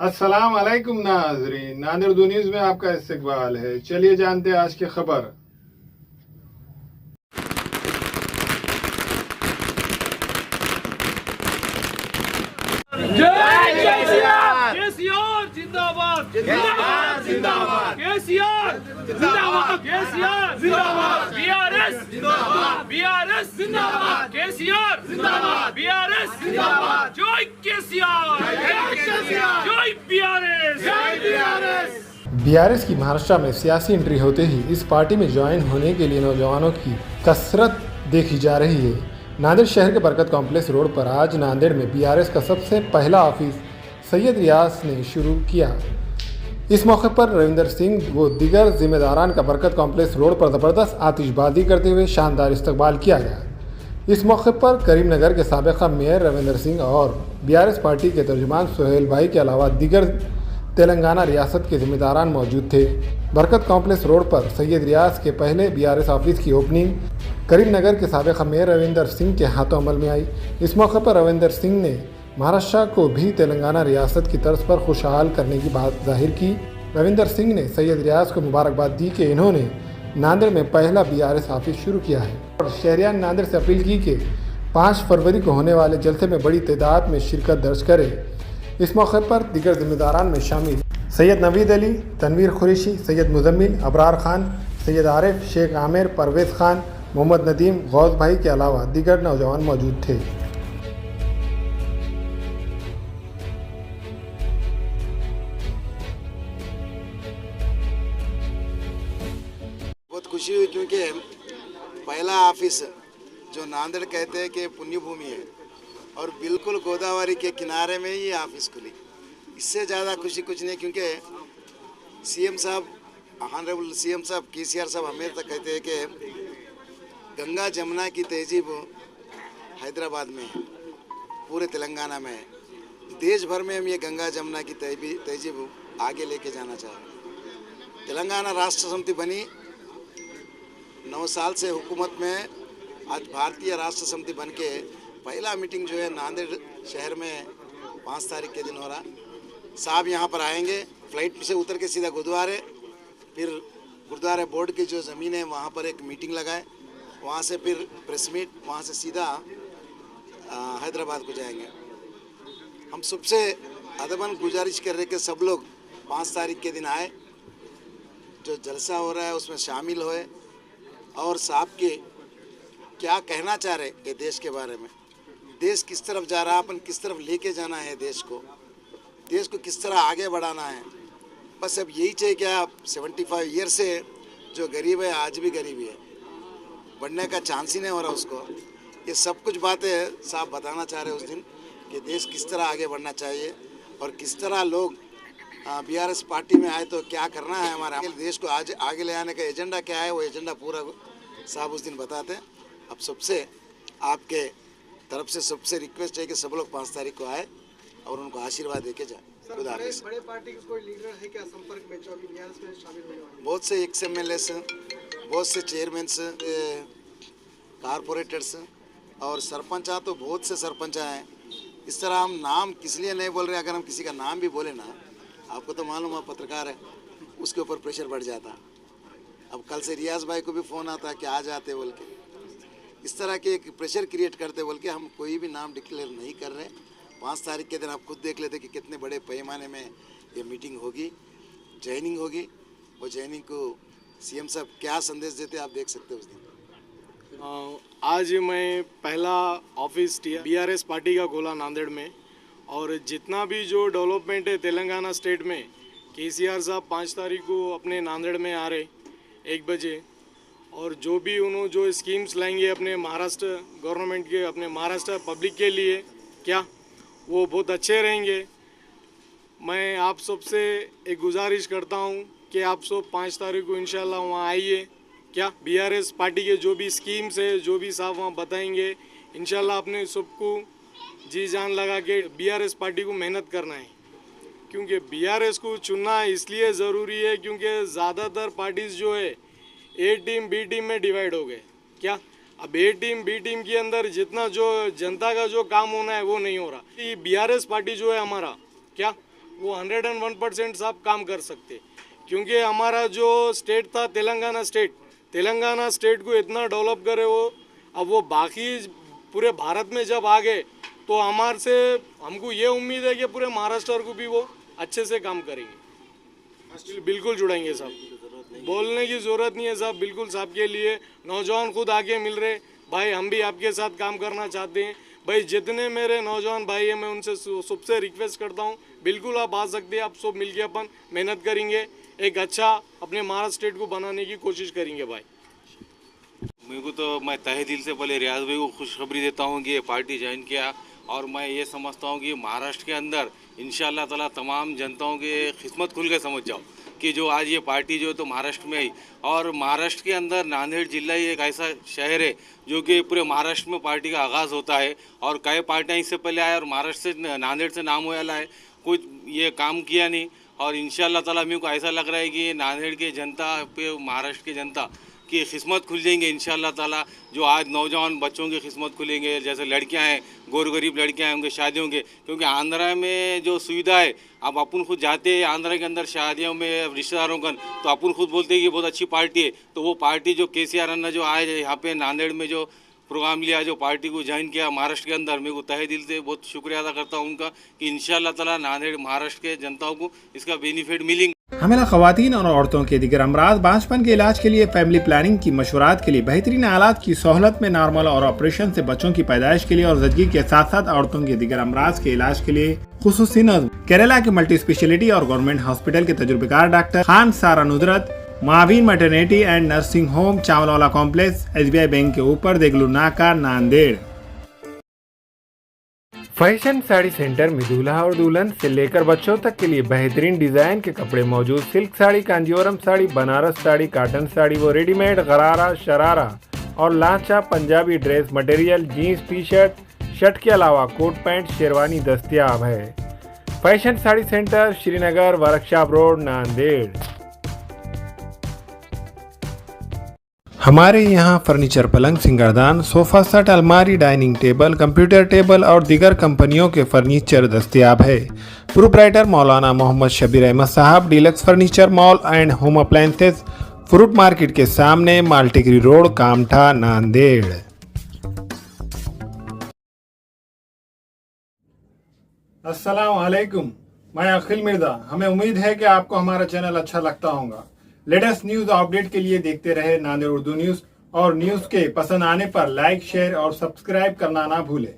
अस्सलाम वालेकुम नाजरीन, नादिर दो न्यूज में आपका इस्तकबाल है। चलिए जानते हैं आज की खबर। जय केसीआर केसीआर जिंदाबाद जिंदाबाद जिंदाबाद केसीआर जिंदाबाद केसीआर जिंदाबाद बीआरएस जिंदाबाद बीआरएस जिंदाबाद केसीआर जिंदाबाद बीआरएस जिंदाबाद जय केसीआर जय केसीआर जय बीआरएस जय बीआरएस। बीआरएस की महाराष्ट्र में सियासी एंट्री होते ही इस पार्टी में ज्वाइन होने के लिए नौजवानों की कसरत देखी जा रही है। नांदेड़ शहर के बरकत कॉम्प्लेक्स रोड पर आज नांदेड़ में बीआरएस का सबसे पहला ऑफिस सैयद रियाज ने शुरू किया। इस मौके पर रविंदर सिंह व दीगर जिम्मेदारान का बरकत कॉम्प्लेक्स रोड पर ज़बरदस्त आतिशबाजी करते हुए शानदार इस्तकबाल किया गया। इस मौके पर करीमनगर के साबिक़ा मेयर रविंदर सिंह और बीआरएस पार्टी के तर्जुमान सुहेल भाई के अलावा दीगर तेलंगाना रियासत के जिम्मेदारान मौजूद थे। बरकत कॉम्प्लेक्स रोड पर सैयद रियाज के पहले बीआरएस ऑफिस की ओपनिंग करीमनगर के साबिक़ा मेयर रविंदर सिंह के हाथों अमल में आई। इस मौके पर रविंदर सिंह ने महाराष्ट्र को भी तेलंगाना रियासत की तर्ज पर खुशहाल करने की बात जाहिर की। रविंदर सिंह ने सैयद रियाज को मुबारकबाद दी कि इन्होंने नांदेड़ में पहला बीआरएस ऑफिस शुरू किया है और शहरियान नांदेड़ से अपील की कि 5 फरवरी को होने वाले जलसे में बड़ी तादाद में शिरकत दर्ज करें। इस मौके पर दीगर जिम्मेदारान में शामिल सैयद नवीद अली, तनवीर कुरैशी, सैयद मुजम्मिल, अबरार खान, सैयद आरिफ, शेख आमिर, परवेज़ खान, मोहम्मद नदीम, गौस भाई के अलावा दीगर नौजवान मौजूद थे। बहुत खुशी हुई क्योंकि पहला ऑफिस जो नांदेड़ कहते हैं कि पुण्य भूमि है और बिल्कुल गोदावरी के किनारे में ही ऑफिस खुली। इससे ज़्यादा खुशी कुछ नहीं, क्योंकि सीएम साहब, ऑनरेबल सीएम साहब केसीआर साहब हमेशा कहते हैं कि गंगा जमुना की तहजीब हैदराबाद में है, पूरे तेलंगाना में है, देश भर में हम ये गंगा जमुना की तहजीब आगे लेके जाना चाहते। तेलंगाना राष्ट्र समिति बनी 9 साल से हुकूमत में, आज भारतीय राष्ट्र समिति बन के पहला मीटिंग जो है नांदेड़ शहर में 5 तारीख के दिन हो रहा। साहब यहाँ पर आएंगे, फ्लाइट से उतर के सीधा गुरुद्वारे, फिर गुरुद्वारे बोर्ड की जो ज़मीन है वहाँ पर एक मीटिंग लगाए, वहाँ से फिर प्रेस मीट, वहाँ से सीधा हैदराबाद को जाएंगे। हम सबसे अदबन गुजारिश कर रहे कि सब लोग 5 तारीख के दिन आए, जो जलसा हो रहा है उसमें शामिल होए और साहब के क्या कहना चाह रहे ये देश के बारे में, देश किस तरफ जा रहा है, अपन किस तरफ लेके जाना है देश को किस तरह आगे बढ़ाना है। बस अब यही चाहिए कि आप 75 ईयर से जो गरीब है आज भी गरीब है, बढ़ने का चांस ही नहीं हो रहा उसको। ये सब कुछ बातें साहब बताना चाह रहे उस दिन कि देश किस तरह आगे बढ़ना चाहिए और किस तरह लोग बीआरएस पार्टी में आए तो क्या करना है, हमारे देश को आज आगे ले आने का एजेंडा क्या है, वो एजेंडा पूरा साहब उस दिन बताते हैं। अब सबसे आपके तरफ से सबसे रिक्वेस्ट है कि सब लोग 5 तारीख को आए और उनको आशीर्वाद देके जाए। बड़े पार्टी के कोई लीडर है क्या संपर्क में जो अभी बीआरएस में शामिल होने वाले? बहुत से एक्स-एमएलएस, बहुत से चेयरमैन्स, कारपोरेटर्स और सरपंच तो बहुत से सरपंच हैं। इस तरह हम नाम किस लिए नहीं बोल रहे, अगर हम किसी का नाम भी बोले ना, आपको तो मालूम है पत्रकार है, उसके ऊपर प्रेशर बढ़ जाता। अब कल से रियाज भाई को भी फ़ोन आता है कि आ जाते बोल के, इस तरह के एक प्रेशर क्रिएट करते बोल के हम कोई भी नाम डिक्लेयर नहीं कर रहे। 5 तारीख के दिन आप खुद देख लेते कि कितने बड़े पैमाने में ये मीटिंग होगी, जॉइनिंग होगी। वो जॉइनिंग को सीएम साहब क्या संदेश देते आप देख सकते हो उस दिन। आज मैं पहला ऑफिस बीआरएस पार्टी का खोला नांदेड़ में, और जितना भी जो डेवलपमेंट है तेलंगाना स्टेट में, केसीआर साहब 5 तारीख को अपने नांदेड़ में आ रहे 1 बजे, और जो भी उन्होंने जो स्कीम्स लाएंगे अपने महाराष्ट्र गवर्नमेंट के, अपने महाराष्ट्र पब्लिक के लिए, क्या वो बहुत अच्छे रहेंगे। मैं आप सबसे एक गुजारिश करता हूँ कि आप सब 5 तारीख को इंशाल्लाह वहाँ आइए। क्या बीआरएस पार्टी के जो भी स्कीम्स है, जो भी साहब वहाँ बताएंगे, इंशाल्लाह अपने सबको जी जान लगा के बीआरएस पार्टी को मेहनत करना है, क्योंकि बीआरएस को चुनना इसलिए ज़रूरी है क्योंकि ज़्यादातर पार्टीज़ जो है ए टीम बी टीम में डिवाइड हो गए। क्या अब ए टीम बी टीम के अंदर जितना जो जनता का जो काम होना है वो नहीं हो रहा। बीआरएस पार्टी जो है हमारा, क्या वो 101% साहब काम कर सकते, क्योंकि हमारा जो स्टेट था तेलंगाना स्टेट को इतना डेवलप करे वो, अब वो बाकी पूरे भारत में जब आ गए तो हमारे से हमको ये उम्मीद है कि पूरे महाराष्ट्र को भी वो अच्छे से काम करेंगे। बिल्कुल जुड़ेंगे साहब, बोलने की ज़रूरत नहीं है साहब, बिल्कुल साहब के लिए नौजवान खुद आके मिल रहे, भाई हम भी आपके साथ काम करना चाहते हैं। भाई जितने मेरे नौजवान भाई हैं मैं उनसे सबसे रिक्वेस्ट करता हूँ, बिल्कुल आप आ सकते हैं, आप सब मिलके अपन मेहनत करेंगे, एक अच्छा अपने महाराष्ट्र स्टेट को बनाने की कोशिश करेंगे। भाई मेरे को तो मैं तहे दिल से पहले रियाज भाई को खुशखबरी देता हूँ कि ये पार्टी ज्वाइन किया, और मैं ये समझता हूँ कि महाराष्ट्र के अंदर इंशाअल्लाह ताला तमाम जनताओं की किस्मत खुल के समझ जाओ कि जो आज ये पार्टी जो है तो महाराष्ट्र में आई, और महाराष्ट्र के अंदर नांदेड़ जिला ही एक ऐसा शहर है जो कि पूरे महाराष्ट्र में पार्टी का आगाज़ होता है, और कई पार्टियाँ इससे पहले आए और महाराष्ट्र से नांदेड़ से नाम हुआ है, कुछ ये काम किया नहीं। और इंशाअल्लाह ताला मेरे को ऐसा लग रहा है कि नांदेड़ की जनता पे महाराष्ट्र की जनता की किस्मत खुल जाएंगे इंशाअल्लाह ताला। जो आज नौजवान बच्चों की किस्मत खुलेंगे, जैसे लड़कियां हैं, गोर गरीब लड़कियां हैं, उनके शादी होंगे, क्योंकि आंध्रा में जो सुविधा है, अब अपन खुद जाते हैं आंध्रा के अंदर शादियों में रिश्तेदारों का, तो अपन खुद बोलते हैं कि बहुत अच्छी पार्टी है। तो वो पार्टी जो केसीआर ने जो आए यहाँ पे नांदेड़ में जो प्रोग्राम लिया, जो पार्टी को ज्वाइन किया महाराष्ट्र के अंदर, मेरे को तहे दिल से बहुत शुक्रिया अदा करता हूँ उनका कि इंशाअल्लाह ताला नांदेड़ महाराष्ट्र के जनताओं को इसका बेनिफिट मिलेंगे। हमें खवातीन और औरतों के दिगर अमराज बांझपन के इलाज के लिए फैमिली प्लानिंग की मशवरात के लिए बेहतरीन आलात की सहूलत में नॉर्मल और ऑपरेशन से बच्चों की पैदाइश के लिए और ज़चगी के साथ साथ औरतों के दिगर अमराज के इलाज के लिए खुसूसी नज़्म केरला के मल्टी स्पेशलिटी और गवर्नमेंट हॉस्पिटल के तजुर्बेकार डॉक्टर खान सारा नुदरत मावीन maternity and nursing home Chawalwala complex SBI bank के ऊपर देगलू नाका नांदेड़। फैशन साड़ी सेंटर में दूल्हा और दुल्हन से लेकर बच्चों तक के लिए बेहतरीन डिजाइन के कपड़े मौजूद। सिल्क साड़ी, कांजीवरम साड़ी, बनारस साड़ी, कॉटन साड़ी वो रेडीमेड, गरारा, शरारा और lancha Punjabi dress material, jeans, T shirt के अलावा कोट पैंट, शेरवानी दस्तयाब है। Fashion sari centre, Srinagar, workshop road, Nanded. हमारे यहाँ फर्नीचर, पलंग, सिंगारदान, सोफा सेट, अलमारी, डाइनिंग टेबल, कंप्यूटर टेबल और दीगर कंपनियों के फर्नीचर दस्तयाब है। प्रोप्राइटर मौलाना मोहम्मद शबीर अहमद साहब, deluxe furniture mall and home appliances, fruit market के सामने, माल्टीगिरी रोड, कामठा, नांदेड़। अस्सलाम वालेकुम, मैं अखिल मिर्जा। हमें उम्मीद है कि आपको हमारा चैनल अच्छा लगता होगा। लेटेस्ट न्यूज अपडेट के लिए देखते रहे नांदेड़ उर्दू न्यूज, और न्यूज के पसंद आने पर लाइक, शेयर और सब्सक्राइब करना ना भूलें।